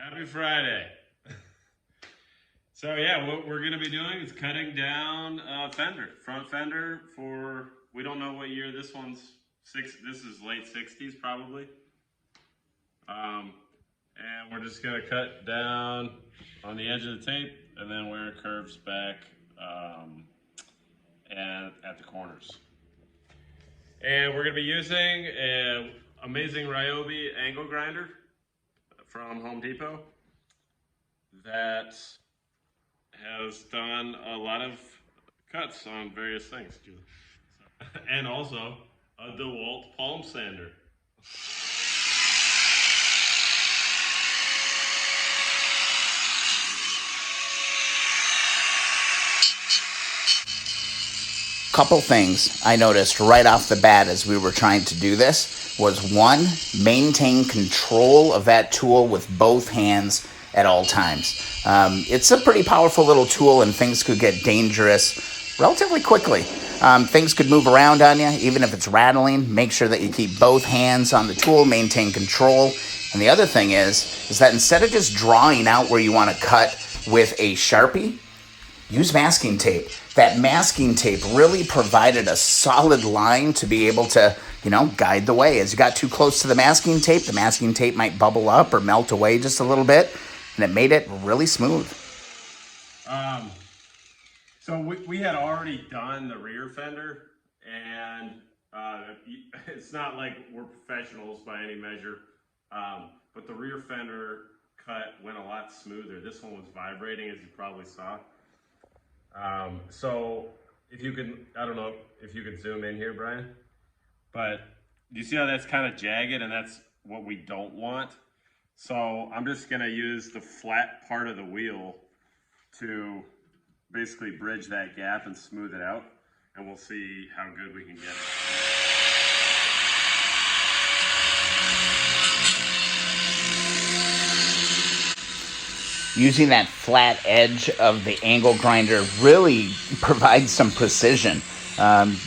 Happy Friday. So yeah, what we're gonna be doing is cutting down a fender, front fender for, we don't know what year this one's, this is late 60s probably. And we're just gonna cut down on the edge of the tape and then where it curves back and at the corners. And we're gonna be using an amazing Ryobi angle grinder from Home Depot that has done a lot of cuts on various things. And also a DeWalt palm sander. Couple things I noticed right off the bat as we were trying to do this was, one, maintain control of that tool with both hands at all times. It's a pretty powerful little tool and things could get dangerous relatively quickly. Things could move around on you, even if it's rattling. Make sure that you keep both hands on the tool, maintain control. And the other thing is that instead of just drawing out where you want to cut with a Sharpie, use masking tape. That masking tape really provided a solid line to be able to, guide the way. As you got too close to the masking tape might bubble up or melt away just a little bit, and it made it really smooth. So we had already done the rear fender, and it's not like we're professionals by any measure, but the rear fender cut went a lot smoother. This one was vibrating, as you probably saw. So if you can, I don't know if you could zoom in here, Brian, but you see how that's kind of jagged, and that's what we don't want. So I'm just gonna use the flat part of the wheel to basically bridge that gap and smooth it out, and we'll see how good we can get it. Using that flat edge of the angle grinder really provides some precision.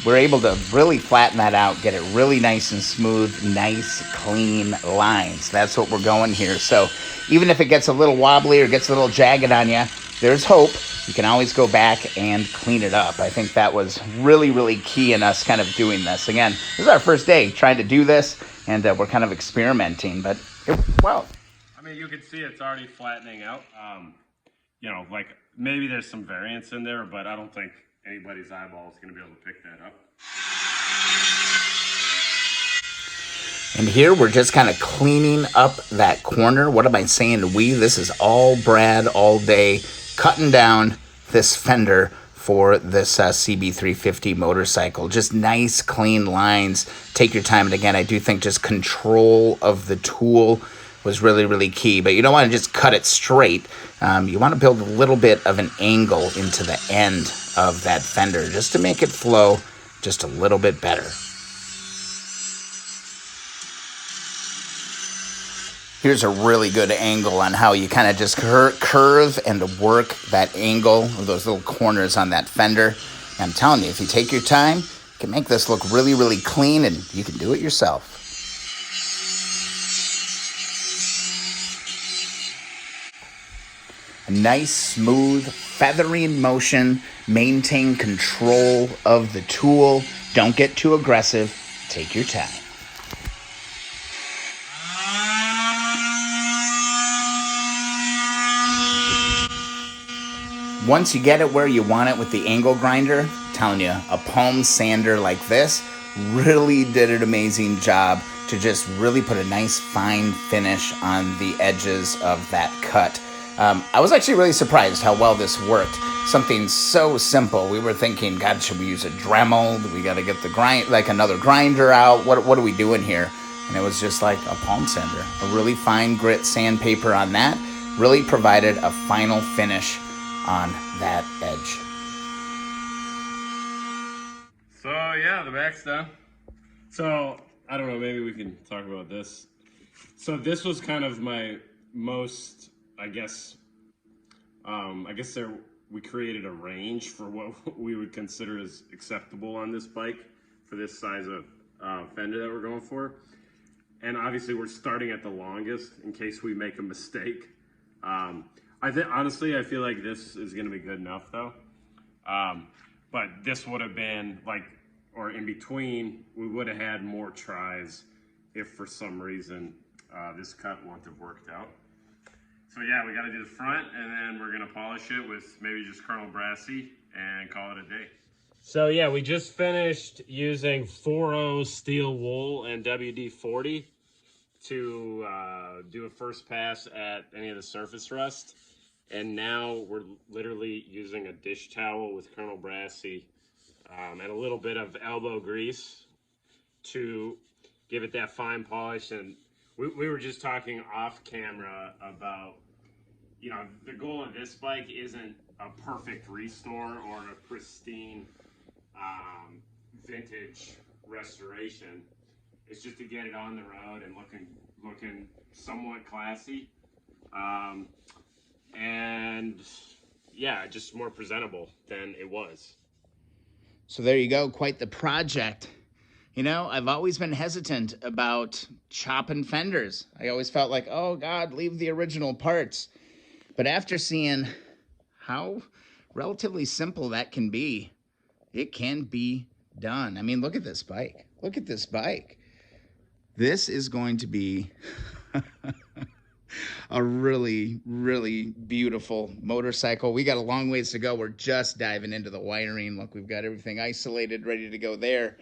We're able to really flatten that out, get it really nice and smooth, nice, clean lines. That's what we're going here. So even if it gets a little wobbly or gets a little jagged on you, there's hope. You can always go back and clean it up. I think that was really, really key in us kind of doing this. Again, this is our first day trying to do this, and we're kind of experimenting, but well. I mean, you can see it's already flattening out. Like maybe there's some variance in there, but I don't think anybody's eyeball is going to be able to pick that up. And here we're just kind of cleaning up that corner. What am I saying? This is all Brad all day, cutting down this fender for this CB350 motorcycle. Just nice, clean lines. Take your time. And again, I do think just control of the tool was really, really key. But you don't want to just cut it straight. You want to build a little bit of an angle into the end of that fender just to make it flow just a little bit better. Here's a really good angle on how you kind of just curve and work that angle of those little corners on that fender. And I'm telling you, if you take your time, you can make this look really, really clean, and you can do it yourself. A nice, smooth, feathering motion. Maintain control of the tool. Don't get too aggressive. Take your time. Once you get it where you want it with the angle grinder, I'm telling you, a palm sander like this really did an amazing job to just really put a nice fine finish on the edges of that cut. I was actually really surprised how well this worked. Something so simple. We were thinking, God, should we use a Dremel? Do we got to get another grinder out? What are we doing here? And it was just like a palm sander. A really fine grit sandpaper on that really provided a final finish on that edge. So yeah, the back's done. So I don't know, maybe we can talk about this. So this was kind of my most, we created a range for what we would consider as acceptable on this bike for this size of fender that we're going for. And obviously we're starting at the longest in case we make a mistake. I think honestly, I feel like this is going to be good enough though. But this would have been like, or in between, we would have had more tries if for some reason this cut wouldn't have worked out. So yeah, we got to do the front, and then we're gonna polish it with maybe just Colonel Brassy and call it a day. So yeah, we just finished using 4.0 steel wool and WD-40 to do a first pass at any of the surface rust. And now we're literally using a dish towel with Colonel Brassy and a little bit of elbow grease to give it that fine polish. And we were just talking off camera about, you know, the goal of this bike isn't a perfect restore or a pristine vintage restoration. It's just to get it on the road and looking somewhat classy. And yeah, just more presentable than it was. So there you go, quite the project. You know, I've always been hesitant about chopping fenders. I always felt like, oh God, leave the original parts. But after seeing how relatively simple that can be, it can be done. I mean, look at this bike. Look at this bike. This is going to be a really, really beautiful motorcycle. We got a long ways to go. We're just diving into the wiring. Look, we've got everything isolated, ready to go there.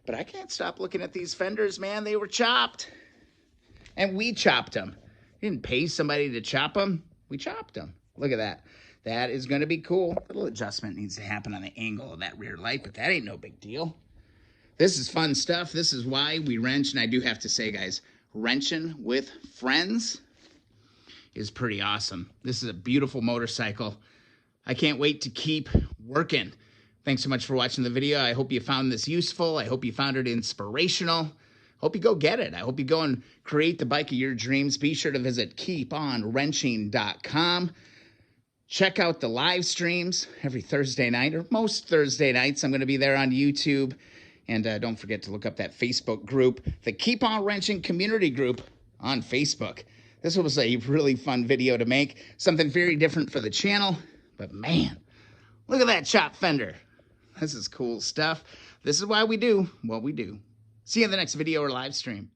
But I can't stop looking at these fenders, man. They were chopped. And we chopped them. We didn't pay somebody to chop them. We chopped them. Look at that. That is going to be cool. A little adjustment needs to happen on the angle of that rear light, but that ain't no big deal. This is fun stuff. This is why we wrench. And I do have to say, guys, wrenching with friends is pretty awesome. This is a beautiful motorcycle. I can't wait to keep working. Thanks so much for watching the video. I hope you found this useful. I hope you found it inspirational. Hope you go get it. I hope you go and create the bike of your dreams. Be sure to visit keeponwrenching.com. Check out the live streams every Thursday night, or most Thursday nights. I'm going to be there on YouTube. And don't forget to look up that Facebook group, the Keep On Wrenching community group on Facebook. This was a really fun video to make. Something very different for the channel. But man, look at that chop fender. This is cool stuff. This is why we do what we do. See you in the next video or live stream.